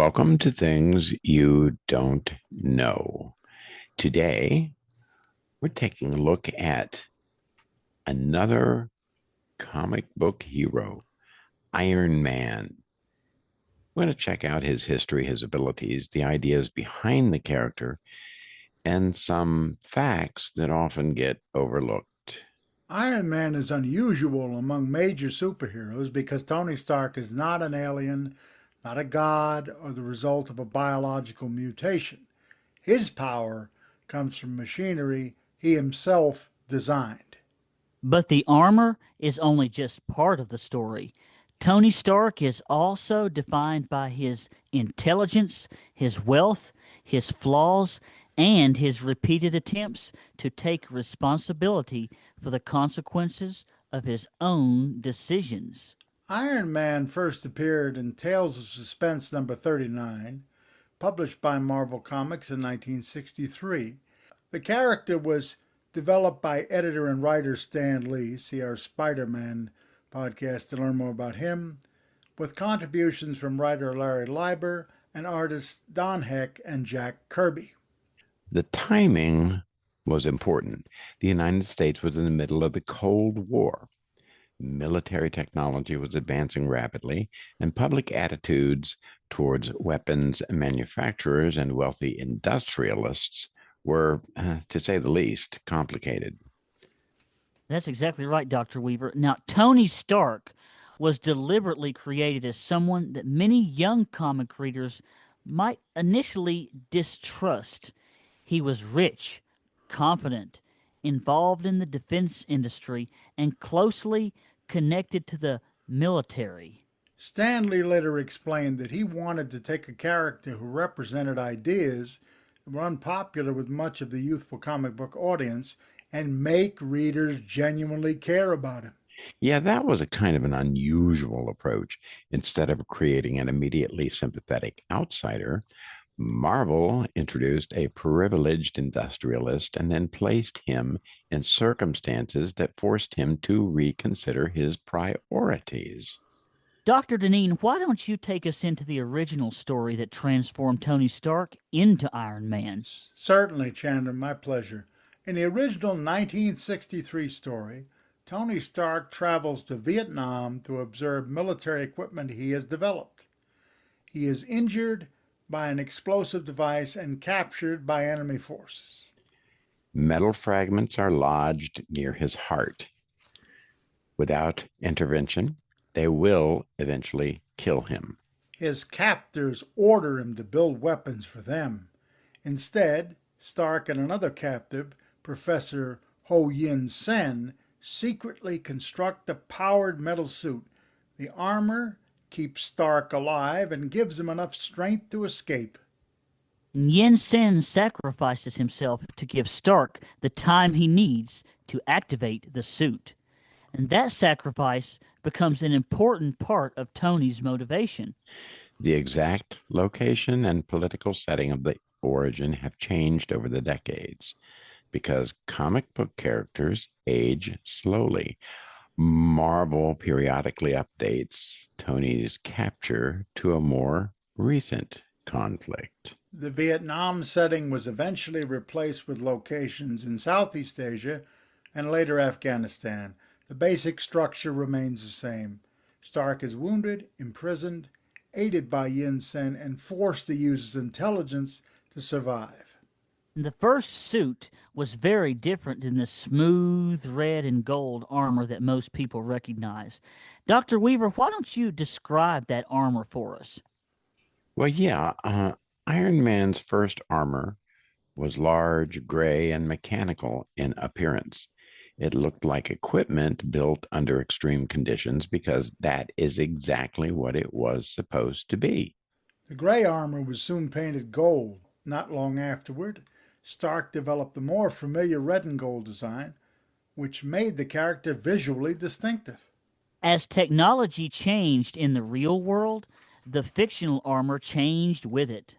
Welcome to Things You Don't Know. Today, we're taking a look at another comic book hero, Iron Man. We're going to check out his history, his abilities, the ideas behind the character, and some facts that often get overlooked. Iron Man is unusual among major superheroes because Tony Stark is not an alien, not a god, or the result of a biological mutation. His power comes from machinery he himself designed. But the armor is only just part of the story. Tony Stark is also defined by his intelligence, his wealth, his flaws, and his repeated attempts to take responsibility for the consequences of his own decisions. Iron Man first appeared in Tales of Suspense number 39, published by Marvel Comics in 1963. The character was developed by editor and writer Stan Lee, see our Spider-Man podcast to learn more about him, with contributions from writer Larry Leiber and artists Don Heck and Jack Kirby. The timing was important. The United States was in the middle of the Cold War. Military technology was advancing rapidly, and public attitudes towards weapons manufacturers and wealthy industrialists were, to say the least, complicated. That's exactly right, Dr. Weaver. Now, Tony Stark was deliberately created as someone that many young comic readers might initially distrust. He was rich, confident, involved in the defense industry, and closely connected to the military. Stan Lee later explained that he wanted to take a character who represented ideas that were unpopular with much of the youthful comic book audience and make readers genuinely care about him. Yeah, that was a kind of an unusual approach. Instead of creating an immediately sympathetic outsider, Marvel introduced a privileged industrialist and then placed him in circumstances that forced him to reconsider his priorities. Dr. Dineen, why don't you take us into the original story that transformed Tony Stark into Iron Man? Certainly, Chandler, my pleasure. In the original 1963 story, Tony Stark travels to Vietnam to observe military equipment he has developed. He is injured by an explosive device and captured by enemy forces. Metal fragments are lodged near his heart. Without intervention, they will eventually kill him. His captors order him to build weapons for them. Instead, Stark and another captive, Professor Ho Yin Sen, secretly construct a powered metal suit. The armor keeps Stark alive and gives him enough strength to escape. Yen Sen sacrifices himself to give Stark the time he needs to activate the suit. And that sacrifice becomes an important part of Tony's motivation. The exact location and political setting of the origin have changed over the decades because comic book characters age slowly. Marvel periodically updates Tony's capture to a more recent conflict. The Vietnam setting was eventually replaced with locations in Southeast Asia and later Afghanistan. The basic structure remains the same. Stark is wounded, imprisoned, aided by Yin Sen, and forced to use his intelligence to survive. The first suit was very different than the smooth red and gold armor that most people recognize. Dr. Weaver, why don't you describe that armor for us? Well, yeah, Iron Man's first armor was large, gray, and mechanical in appearance. It looked like equipment built under extreme conditions because that is exactly what it was supposed to be. The gray armor was soon painted gold. Not long afterward, Stark developed a more familiar red and gold design, which made the character visually distinctive. As technology changed in the real world, the fictional armor changed with it.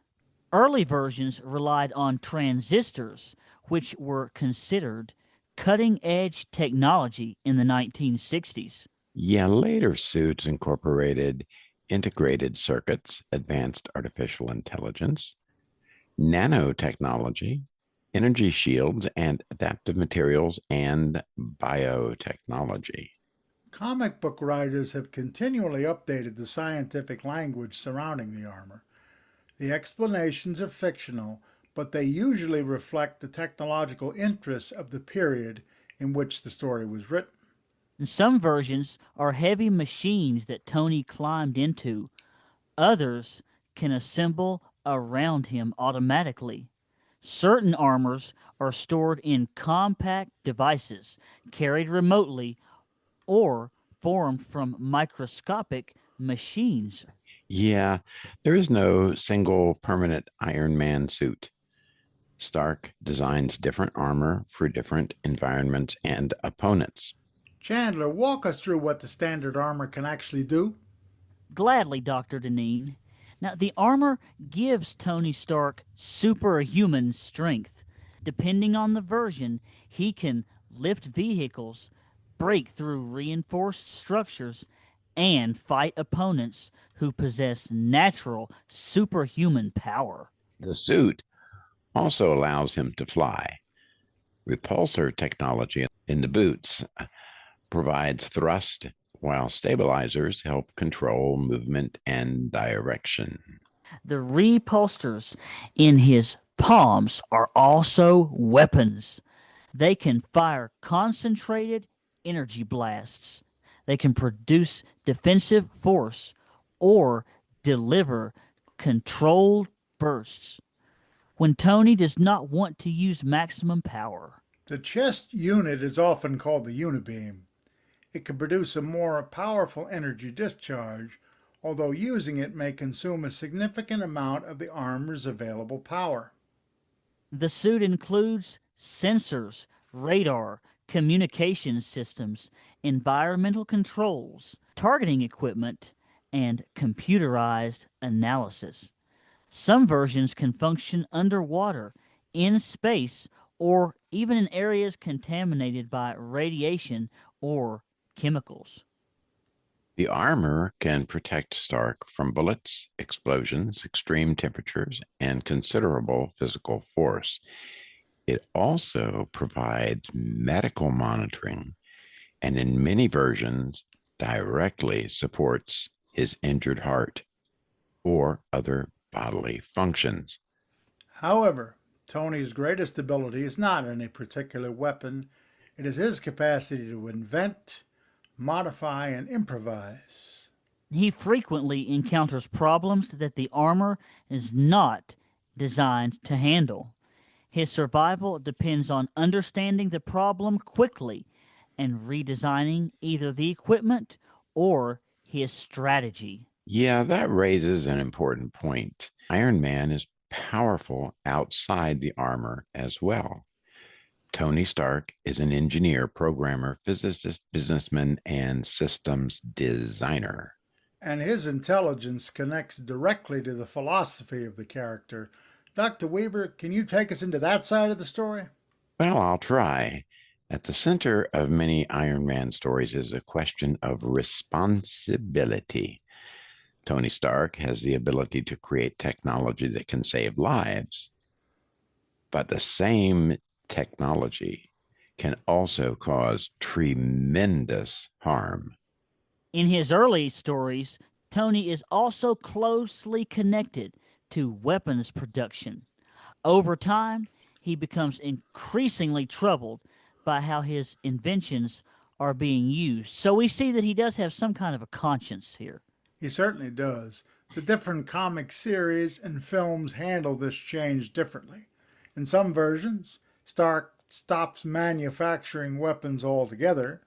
Early versions relied on transistors, which were considered cutting edge technology in the 1960s. Yeah, later suits incorporated integrated circuits, advanced artificial intelligence, nanotechnology, energy shields, and adaptive materials and biotechnology. Comic book writers have continually updated the scientific language surrounding the armor. The explanations are fictional, but they usually reflect the technological interests of the period in which the story was written. And some versions are heavy machines that Tony climbed into. Others can assemble around him automatically. Certain armors are stored in compact devices carried remotely or formed from microscopic machines. Yeah, there is no single permanent Iron Man suit. Stark designs different armor for different environments and opponents. Chandler, walk us through what the standard armor can actually do. Gladly, Dr. Dineen. Now, the armor gives Tony Stark superhuman strength. Depending on the version, he can lift vehicles, break through reinforced structures, and fight opponents who possess natural superhuman power. The suit also allows him to fly. Repulsor technology in the boots provides thrust, while stabilizers help control movement and direction. The repulsors in his palms are also weapons. They can fire concentrated energy blasts. They can produce defensive force or deliver controlled bursts when Tony does not want to use maximum power. The chest unit is often called the unibeam. It can produce a more powerful energy discharge, although using it may consume a significant amount of the armor's available power. The suit includes sensors, radar, communication systems, environmental controls, targeting equipment, and computerized analysis. Some versions can function underwater, in space, or even in areas contaminated by radiation or chemicals. The armor can protect Stark from bullets, explosions, extreme temperatures, and considerable physical force. It also provides medical monitoring and, in many versions, directly supports his injured heart or other bodily functions. However, Tony's greatest ability is not any particular weapon, it is his capacity to invent, modify, and improvise. He frequently encounters problems that the armor is not designed to handle. His survival depends on understanding the problem quickly and redesigning either the equipment or his strategy. Yeah, that raises an important point. Iron Man is powerful outside the armor as well. Tony Stark is an engineer, programmer, physicist, businessman, and systems designer. And his intelligence connects directly to the philosophy of the character. Dr. Weaver, can you take us into that side of the story? Well, I'll try. At the center of many Iron Man stories is a question of responsibility. Tony Stark has the ability to create technology that can save lives, but the same technology can also cause tremendous harm. In his early stories, Tony is also closely connected to weapons production. Over time, he becomes increasingly troubled by how his inventions are being used. So we see that he does have some kind of a conscience here. He certainly does. The different comic series and films handle this change differently. In some versions, Stark stops manufacturing weapons altogether.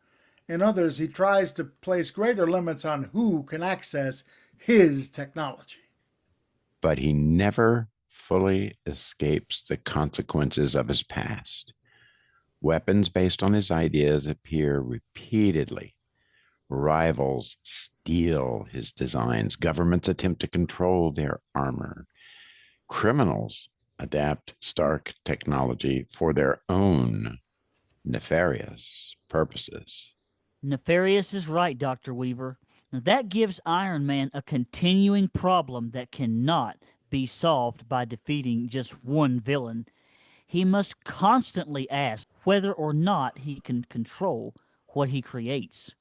In others, he tries to place greater limits on who can access his technology. But he never fully escapes the consequences of his past. Weapons based on his ideas appear repeatedly. Rivals steal his designs. Governments attempt to control their armor. Criminals adapt Stark technology for their own nefarious purposes. Nefarious is right, Dr. Weaver. Now, that gives Iron Man a continuing problem that cannot be solved by defeating just one villain. He must constantly ask whether or not he can control what he creates.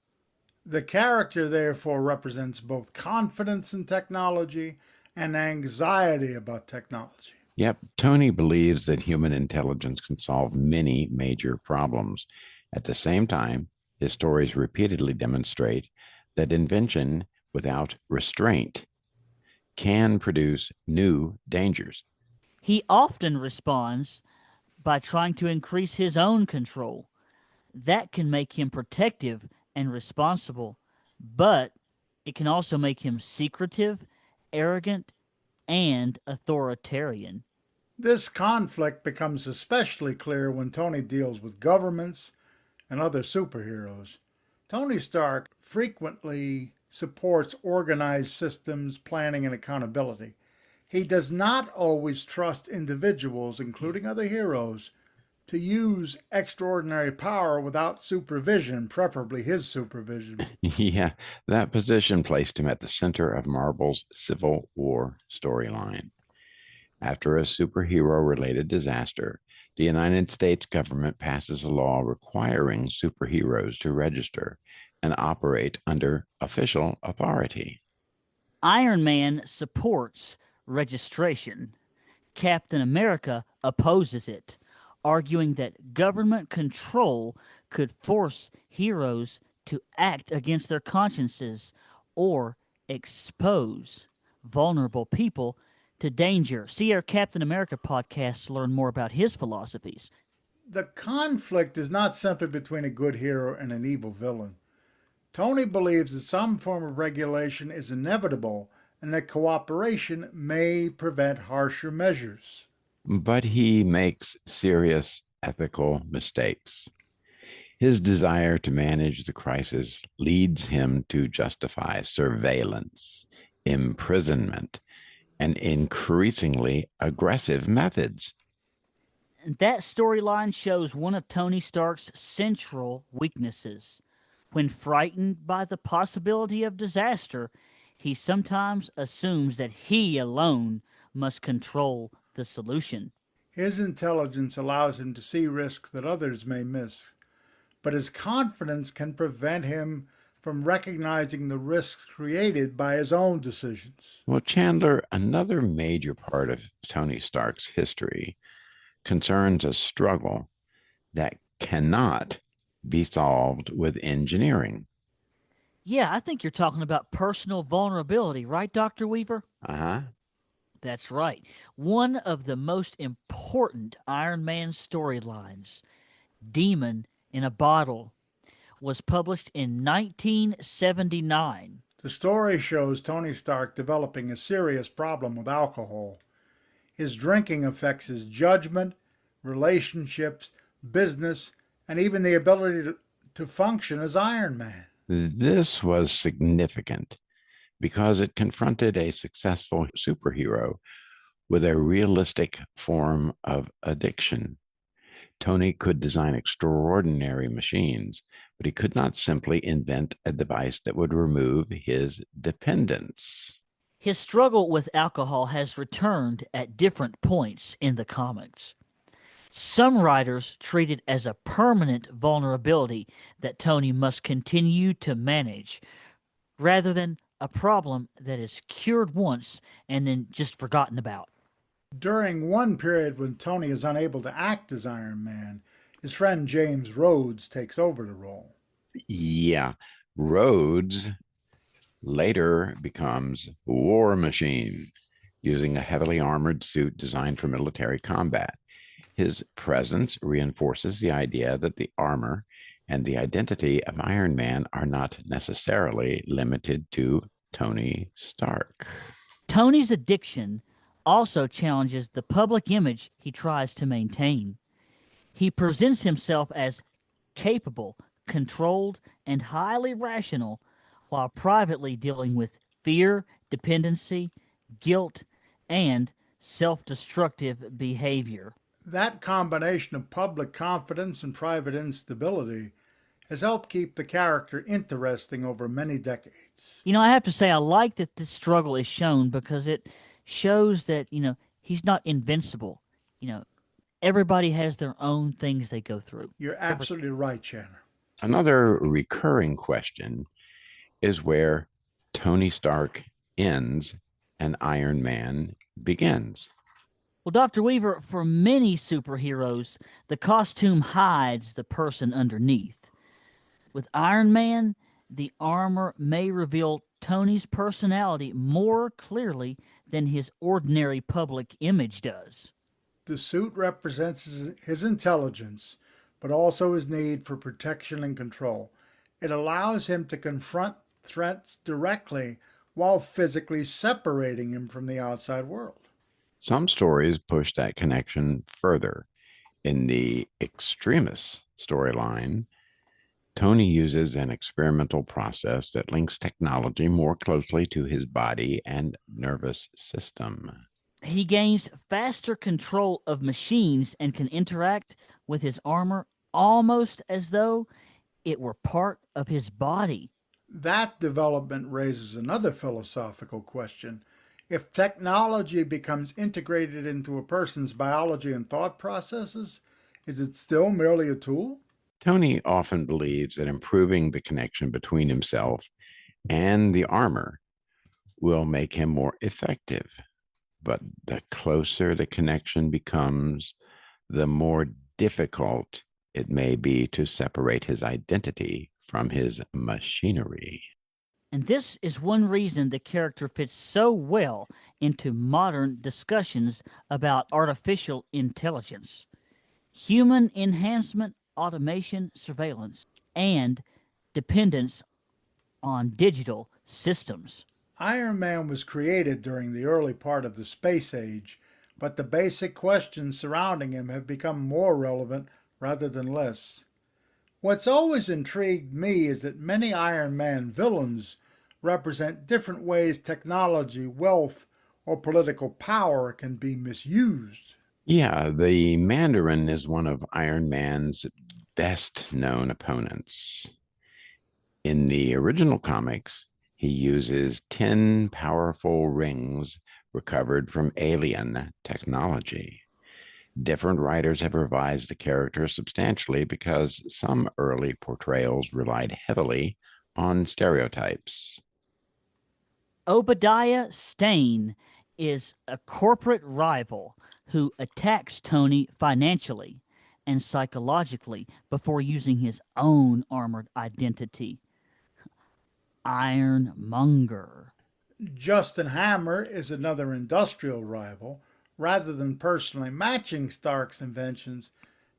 The character, therefore, represents both confidence in technology and anxiety about technology. Yep, Tony believes that human intelligence can solve many major problems. At the same time, his stories repeatedly demonstrate that invention without restraint can produce new dangers. He often responds by trying to increase his own control. That can make him protective and responsible, but it can also make him secretive, arrogant, and authoritarian. This conflict becomes especially clear when Tony deals with governments and other superheroes. Tony Stark frequently supports organized systems, planning, and accountability. He does not always trust individuals, including other heroes, to use extraordinary power without supervision, preferably his supervision. Yeah, that position placed him at the center of Marvel's Civil War storyline. After a superhero related disaster, the United States government passes a law requiring superheroes to register and operate under official authority. Iron Man supports registration. Captain America opposes it, arguing that government control could force heroes to act against their consciences or expose vulnerable people to danger. See our Captain America podcast to learn more about his philosophies. The conflict is not simply between a good hero and an evil villain. Tony believes that some form of regulation is inevitable and that cooperation may prevent harsher measures. But he makes serious ethical mistakes. His desire to manage the crisis leads him to justify surveillance, imprisonment, and increasingly aggressive methods. That storyline shows one of Tony Stark's central weaknesses. When frightened by the possibility of disaster, he sometimes assumes that he alone must control the solution. His intelligence allows him to see risks that others may miss, but his confidence can prevent him from recognizing the risks created by his own decisions. Well, Chandler, another major part of Tony Stark's history concerns a struggle that cannot be solved with engineering. Yeah, I think you're talking about personal vulnerability, right, Dr. Weaver? Uh huh. That's right. One of the most important Iron Man storylines, Demon in a Bottle, was published in 1979. The story shows Tony Stark developing a serious problem with alcohol. His drinking affects his judgment, relationships, business, and even the ability to function as Iron Man. This was significant because it confronted a successful superhero with a realistic form of addiction. Tony could design extraordinary machines, but he could not simply invent a device that would remove his dependence. His struggle with alcohol has returned at different points in the comics. Some writers treat it as a permanent vulnerability that Tony must continue to manage, rather than a problem that is cured once and then just forgotten about. During one period when Tony is unable to act as Iron Man, his friend James Rhodes takes over the role. Yeah, Rhodes later becomes War Machine, using a heavily armored suit designed for military combat. His presence reinforces the idea that the armor and the identity of Iron Man are not necessarily limited to Tony Stark. Tony's addiction also challenges the public image he tries to maintain. He presents himself as capable, controlled, and highly rational while privately dealing with fear, dependency, guilt, and self destructive behavior. That combination of public confidence and private instability has helped keep the character interesting over many decades. I have to say, I like that this struggle is shown because it shows that, he's not invincible. You know, everybody has their own things they go through. You're absolutely right, Chandler. Another recurring question is where Tony Stark ends and Iron Man begins. Well, Dr. Weaver, for many superheroes, the costume hides the person underneath. With Iron Man, the armor may reveal Tony's personality more clearly than his ordinary public image does. The suit represents his intelligence, but also his need for protection and control. It allows him to confront threats directly while physically separating him from the outside world. Some stories push that connection further. In the Extremis storyline, Tony uses an experimental process that links technology more closely to his body and nervous system. He gains faster control of machines and can interact with his armor almost as though it were part of his body. That development raises another philosophical question. If technology becomes integrated into a person's biology and thought processes, is it still merely a tool? Tony often believes that improving the connection between himself and the armor will make him more effective. But the closer the connection becomes, the more difficult it may be to separate his identity from his machinery. And this is one reason the character fits so well into modern discussions about artificial intelligence, human enhancement, automation, surveillance, and dependence on digital systems. Iron Man was created during the early part of the space age, but the basic questions surrounding him have become more relevant rather than less. What's always intrigued me is that many Iron Man villains represent different ways technology, wealth, or political power can be misused. Yeah, the Mandarin is one of Iron Man's best known opponents. In the original comics, he uses 10 powerful rings recovered from alien technology. Different writers have revised the character substantially because some early portrayals relied heavily on stereotypes. Obadiah Stane is a corporate rival who attacks Tony financially and psychologically before using his own armored identity. Ironmonger. Justin Hammer is another industrial rival. Rather than personally matching Stark's inventions,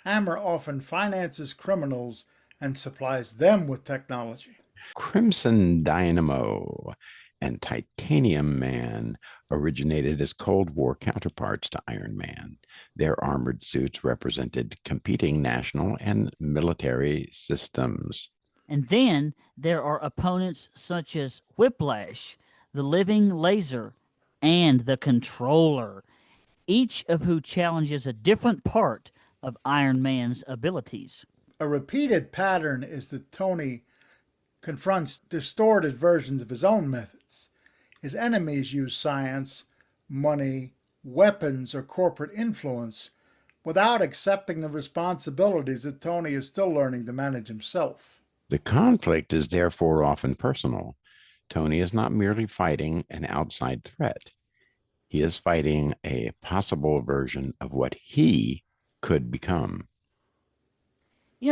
Hammer often finances criminals and supplies them with technology. Crimson Dynamo and Titanium Man originated as Cold War counterparts to Iron Man. Their armored suits represented competing national and military systems. And then there are opponents such as Whiplash, the Living Laser, and the Controller, each of who challenges a different part of Iron Man's abilities. A repeated pattern is that Tony confronts distorted versions of his own methods. His enemies use science, money, weapons, or corporate influence without accepting the responsibilities that Tony is still learning to manage himself. The conflict is therefore often personal. Tony is not merely fighting an outside threat, he is fighting a possible version of what he could become.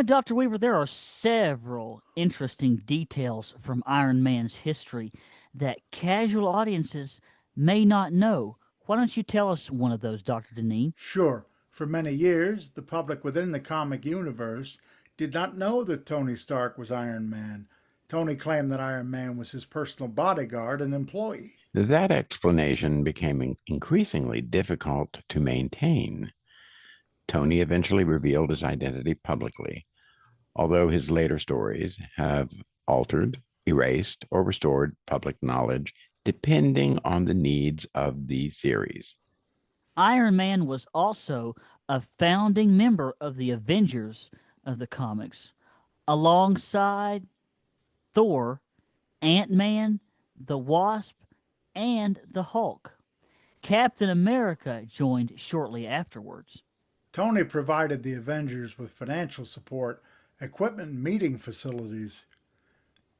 Dr. Weaver, there are several interesting details from Iron Man's history that casual audiences may not know. Why don't you tell us one of those, Dr. Dineen? Sure, for many years, the public within the comic universe did not know that Tony Stark was Iron Man. Tony claimed that Iron Man was his personal bodyguard and employee. That explanation became increasingly difficult to maintain. Tony eventually revealed his identity publicly, although his later stories have altered, erased, or restored public knowledge depending on the needs of the series. Iron Man was also a founding member of the Avengers of the comics, alongside Thor, Ant-Man, the Wasp, and the Hulk. Captain America joined shortly afterwards. Tony provided the Avengers with financial support, equipment, and meeting facilities.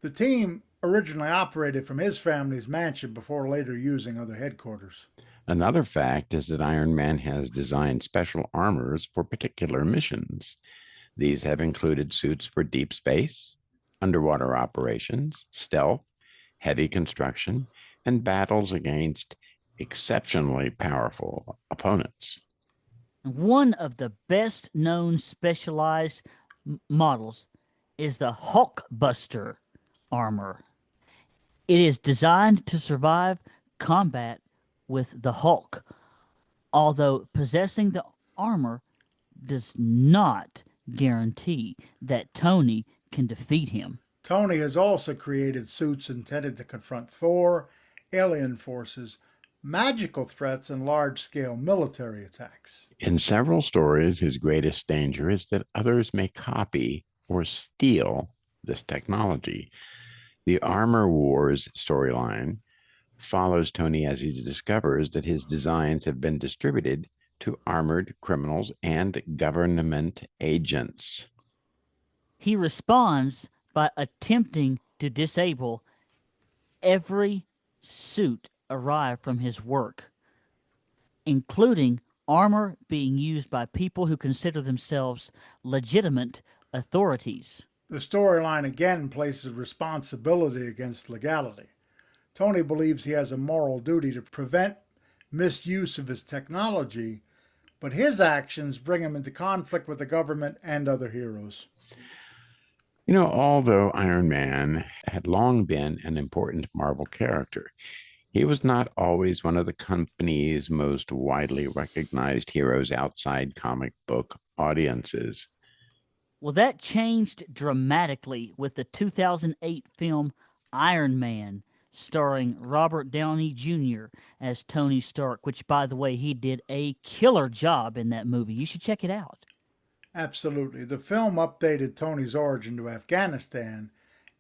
The team originally operated from his family's mansion before later using other headquarters. Another fact is that Iron Man has designed special armors for particular missions. These have included suits for deep space, underwater operations, stealth, heavy construction, and battles against exceptionally powerful opponents. One of the best known specialized models is the Hulkbuster armor. It is designed to survive combat with the Hulk, although possessing the armor does not guarantee that Tony can defeat him. Tony has also created suits intended to confront Thor, alien forces, magical threats, and large scale military attacks. In several stories, his greatest danger is that others may copy or steal this technology. The Armor Wars storyline follows Tony as he discovers that his designs have been distributed to armored criminals and government agents. He responds by attempting to disable every suit arrived from his work, including armor being used by people who consider themselves legitimate authorities. The storyline again places responsibility against legality. Tony believes he has a moral duty to prevent misuse of his technology, but his actions bring him into conflict with the government and other heroes. Although Iron Man had long been an important Marvel character, he was not always one of the company's most widely recognized heroes outside comic book audiences. Well, that changed dramatically with the 2008 film Iron Man, starring Robert Downey Jr. as Tony Stark, which, by the way, he did a killer job in that movie. You should check it out. Absolutely. The film updated Tony's origin to Afghanistan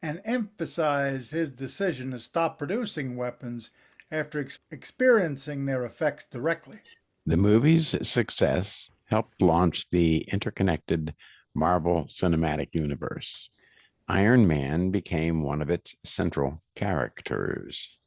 and emphasized his decision to stop producing weapons after experiencing their effects directly. The movie's success helped launch the interconnected Marvel Cinematic Universe. Iron Man became one of its central characters.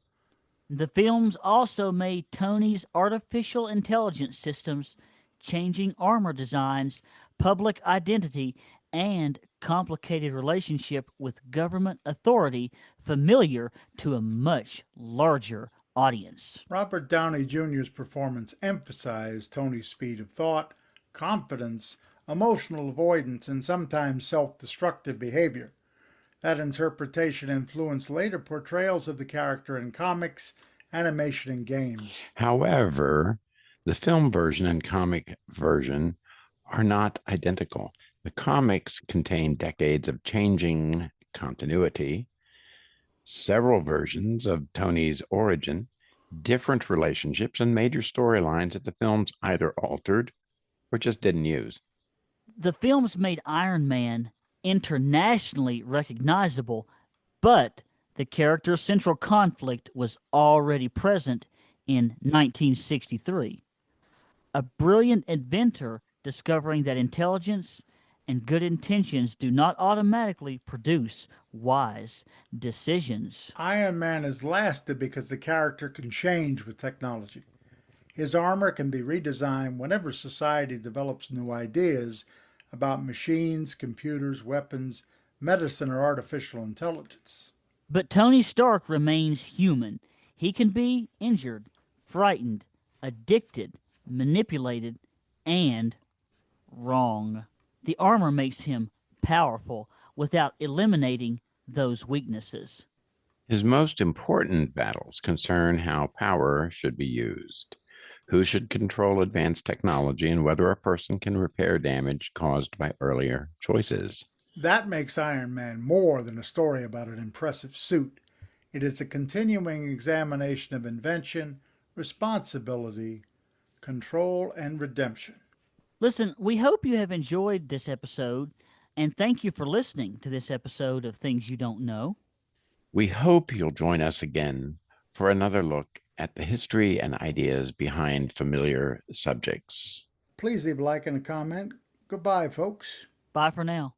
The films also made Tony's artificial intelligence systems, changing armor designs, public identity, and complicated relationship with government authority familiar to a much larger audience. Robert Downey Jr.'s performance emphasized Tony's speed of thought, confidence, emotional avoidance, and sometimes self destructive behavior. That interpretation influenced later portrayals of the character in comics, animation, and games. However, the film version and comic version are not identical. The comics contain decades of changing continuity, several versions of Tony's origin, different relationships, and major storylines that the films either altered or just didn't use. The films made Iron Man internationally recognizable, but the character's central conflict was already present in 1963. A brilliant inventor discovering that intelligence and good intentions do not automatically produce wise decisions. Iron Man has lasted because the character can change with technology. His armor can be redesigned whenever society develops new ideas about machines, computers, weapons, medicine, or artificial intelligence. But Tony Stark remains human. He can be injured, frightened, addicted, manipulated, and wrong. The armor makes him powerful without eliminating those weaknesses. His most important battles concern how power should be used, who should control advanced technology, and whether a person can repair damage caused by earlier choices. That makes Iron Man more than a story about an impressive suit. It is a continuing examination of invention, responsibility, control, and redemption. Listen, we hope you have enjoyed this episode. And thank you for listening to this episode of Things You Don't Know. We hope you'll join us again for another look at the history and ideas behind familiar subjects. Please leave a like and a comment. Goodbye, folks. Bye for now.